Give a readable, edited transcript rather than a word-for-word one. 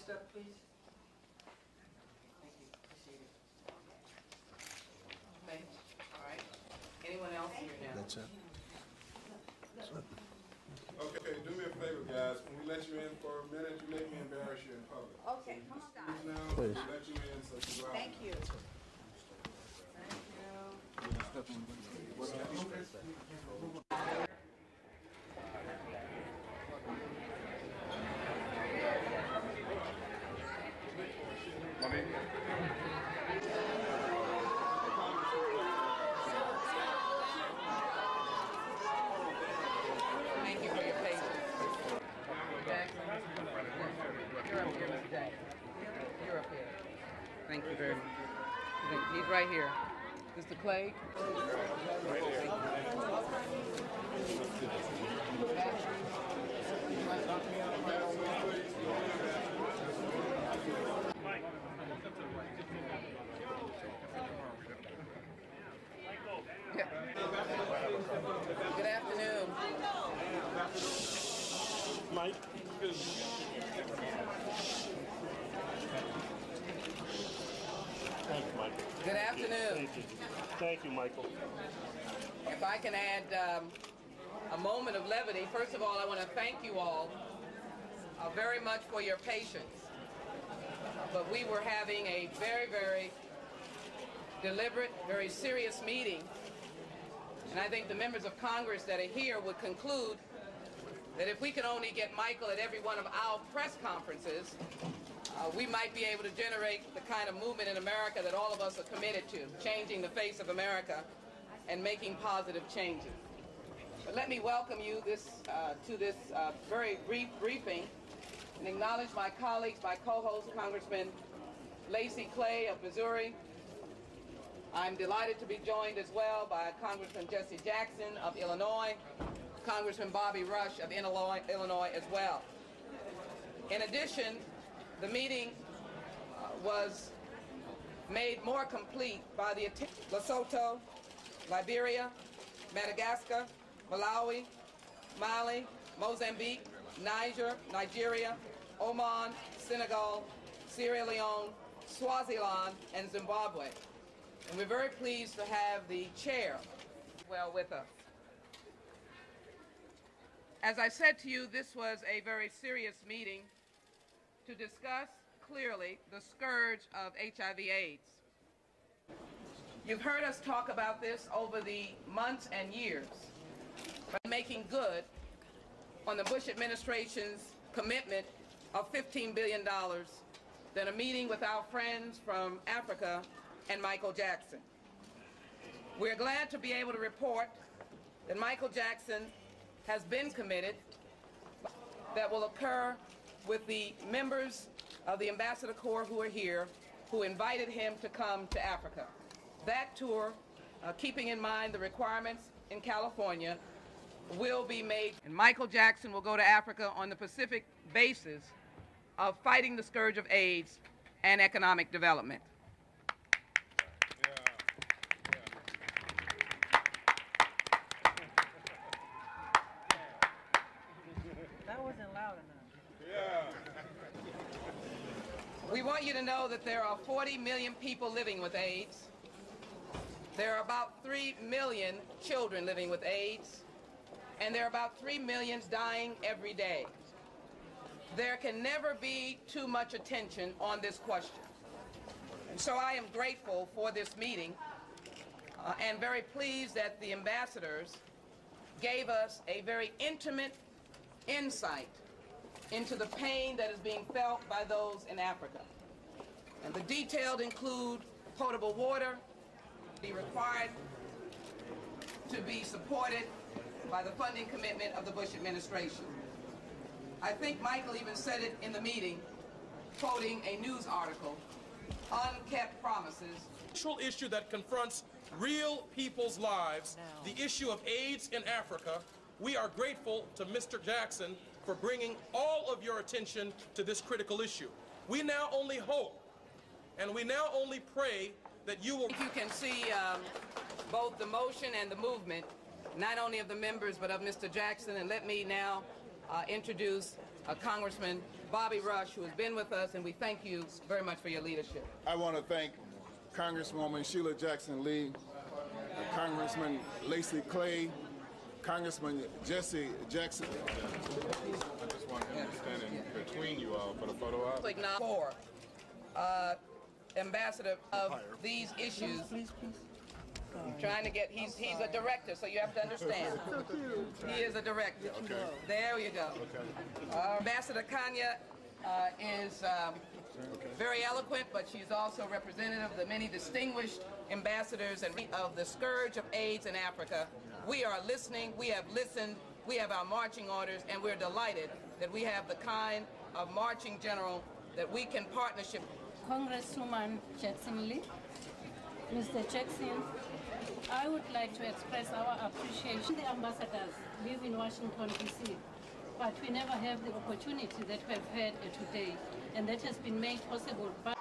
step, please. Thank you. Appreciate it. Okay. All right. Anyone else here now? That's it. Okay, do me a favor, guys. When we let you in for a minute, you make me embarrass you in public. Okay, come on, guys. Now, Please. let you in so you go out. Thank you. Thank you for your patience. Jackson, you're up here, Mr. Jackson. You're up here. Thank you very much. He's right here. Mr. Clay. Good afternoon. Mike, thank you, Michael. Good afternoon. Thank you. Thank you, Michael. If I can add a moment of levity, first of all, I want to thank you all very much for your patience. But we were having a very, very deliberate, very serious meeting. And I think the members of Congress that are here would conclude that if we could only get Michael at every one of our press conferences, we might be able to generate the kind of movement in America that all of us are committed to, changing the face of America and making positive changes. But let me welcome you to this very brief briefing and acknowledge my colleagues, my co-host, Congressman Lacy Clay of Missouri. I'm delighted to be joined as well by Congressman Jesse Jackson of Illinois, Congressman Bobby Rush of Illinois as well. In addition, the meeting was made more complete by the Lesotho, Liberia, Madagascar, Malawi, Mali, Mozambique, Niger, Nigeria, Oman, Senegal, Sierra Leone, Swaziland, and Zimbabwe. And we're very pleased to have the chair well with us. As I said to you, this was a very serious meeting to discuss clearly the scourge of HIV/AIDS. You've heard us talk about this over the months and years, by making good on the Bush administration's commitment of $15 billion, then a meeting with our friends from Africa and Michael Jackson. We're glad to be able to report that Michael Jackson has been committed, that will occur with the members of the Ambassador Corps who are here, who invited him to come to Africa. That tour, keeping in mind the requirements in California, will be made. And Michael Jackson will go to Africa on the specific basis of fighting the scourge of AIDS and economic development. That wasn't loud enough. Yeah. We want you to know that there are 40 million people living with AIDS. There are about 3 million children living with AIDS, and there are about 3 million dying every day. There can never be too much attention on this question. And so I am grateful for this meeting and very pleased that the ambassadors gave us a very intimate insight into the pain that is being felt by those in Africa. And the details include potable water, be required to be supported by the funding commitment of the Bush administration. I think Michael even said it in the meeting, quoting a news article, unkept promises. Actual issue that confronts real people's lives, the issue of AIDS in Africa. We are grateful to Mr. Jackson for bringing all of your attention to this critical issue. We now only hope and we now only pray that you will... You can see both the motion and the movement, not only of the members but of Mr. Jackson. And let me now introduce Congressman Bobby Rush, who has been with us, and we thank you very much for your leadership. I want to thank Congresswoman Sheila Jackson Lee, Congressman Lacey Clay, Congressman Jesse Jackson. I just want him to stand in between you all for the photo op. For ambassador of these issues. I'm trying to get, he's a director, so you have to understand. He is a director. Okay. There you go. Ambassador Kanya is very eloquent, but she's also representative of the many distinguished ambassadors and of the scourge of AIDS in Africa. We are listening, we have listened, we have our marching orders, and we're delighted that we have the kind of marching general that we can partnership. Congresswoman Jackson Lee, Mr. Jackson, I would like to express our appreciation. The ambassadors live in Washington, D.C., but we never have the opportunity that we have had today, and that has been made possible by